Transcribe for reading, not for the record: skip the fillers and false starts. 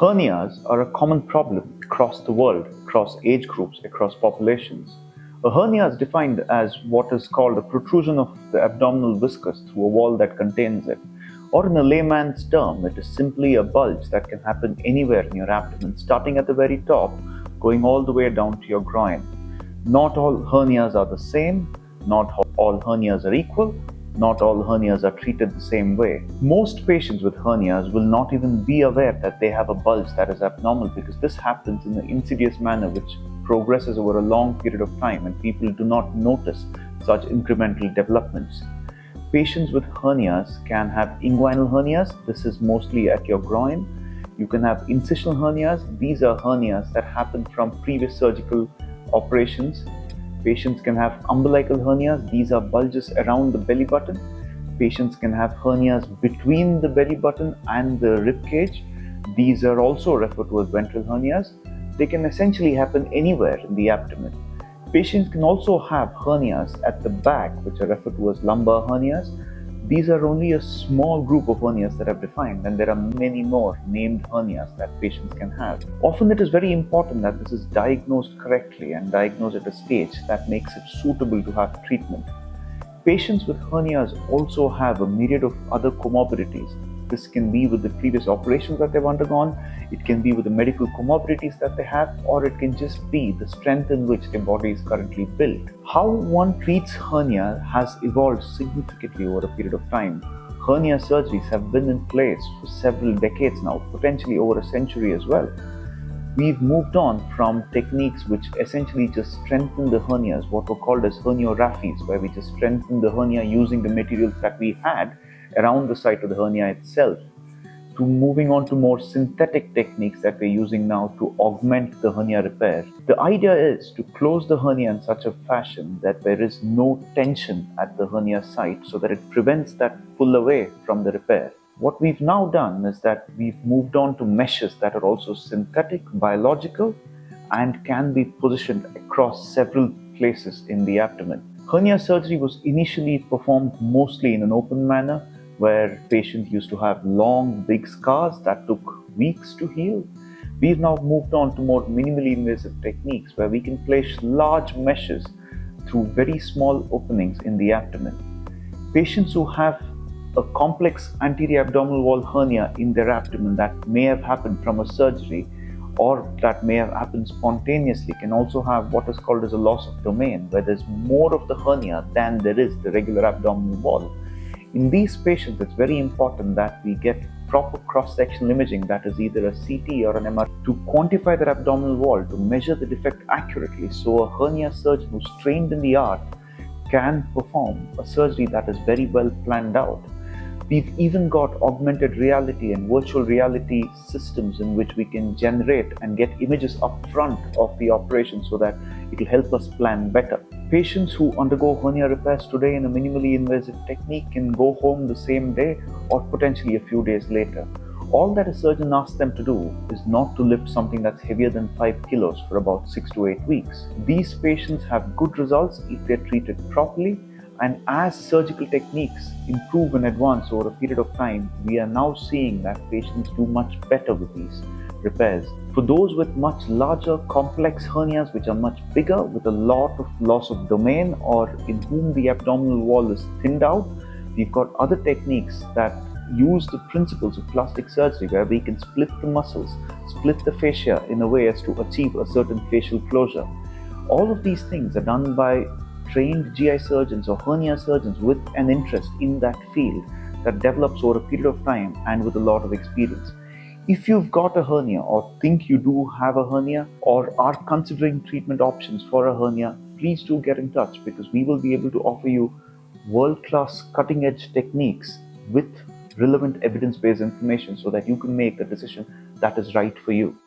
Hernias are a common problem across the world, across age groups, across populations. A hernia is defined as what is called a protrusion of the abdominal viscus through a wall that contains it. Or in a layman's term, it is simply a bulge that can happen anywhere in your abdomen, starting at the very top, going all the way down to your groin. Not all hernias are the same, not all hernias are equal, not all hernias are treated the same way. Most patients with hernias will not even be aware that they have a bulge that is abnormal because this happens in an insidious manner which progresses over a long period of time and people do not notice such incremental developments. Patients with hernias can have inguinal hernias. This is mostly at your groin. You can have incisional hernias. These are hernias that happen from previous surgical operations. Patients can have umbilical hernias. These are bulges around the belly button. Patients can have hernias between the belly button and the rib cage. These are also referred to as ventral hernias. They can essentially happen anywhere in the abdomen. Patients can also have hernias at the back, which are referred to as lumbar hernias. These are only a small group of hernias that are defined, and there are many more named hernias that patients can have. Often it is very important that this is diagnosed correctly and diagnosed at a stage that makes it suitable to have treatment. Patients with hernias also have a myriad of other comorbidities. This can be with the previous operations that they've undergone, it can be with the medical comorbidities that they have, or it can just be the strength in which their body is currently built. How one treats hernia has evolved significantly over a period of time. Hernia surgeries have been in place for several decades now, potentially over a century as well. We've moved on from techniques which essentially just strengthen the hernias, what were called as herniorrhaphies, where we just strengthen the hernia using the materials that we had around the site of the hernia itself, to moving on to more synthetic techniques that we're using now to augment the hernia repair. The idea is to close the hernia in such a fashion that there is no tension at the hernia site so that it prevents that pull away from the repair. What we've now done is that we've moved on to meshes that are also synthetic, biological, and can be positioned across several places in the abdomen. Hernia surgery was initially performed mostly in an open manner, where patients used to have long, big scars that took weeks to heal. We've now moved on to more minimally invasive techniques where we can place large meshes through very small openings in the abdomen. Patients who have a complex anterior abdominal wall hernia in their abdomen that may have happened from a surgery or that may have happened spontaneously can also have what is called as a loss of domain, where there's more of the hernia than there is the regular abdominal wall. In these patients, it's very important that we get proper cross-sectional imaging, that is either a CT or an MRI, to quantify their abdominal wall, to measure the defect accurately, so a hernia surgeon who's trained in the art can perform a surgery that is very well planned out. We've even got augmented reality and virtual reality systems in which we can generate and get images up front of the operation so that it will help us plan better. Patients who undergo hernia repairs today in a minimally invasive technique can go home the same day or potentially a few days later. All that a surgeon asks them to do is not to lift something that's heavier than 5 kilos for about 6 to 8 weeks. These patients have good results if they're treated properly, and as surgical techniques improve and advance over a period of time, we are now seeing that patients do much better with these repairs. For those with much larger, complex hernias, which are much bigger, with a lot of loss of domain, or in whom the abdominal wall is thinned out, we've got other techniques that use the principles of plastic surgery, where we can split the muscles, split the fascia in a way as to achieve a certain facial closure. All of these things are done by trained GI surgeons or hernia surgeons with an interest in that field that develops over a period of time and with a lot of experience. If you've got a hernia or think you do have a hernia or are considering treatment options for a hernia, please do get in touch, because we will be able to offer you world-class cutting-edge techniques with relevant evidence-based information so that you can make the decision that is right for you.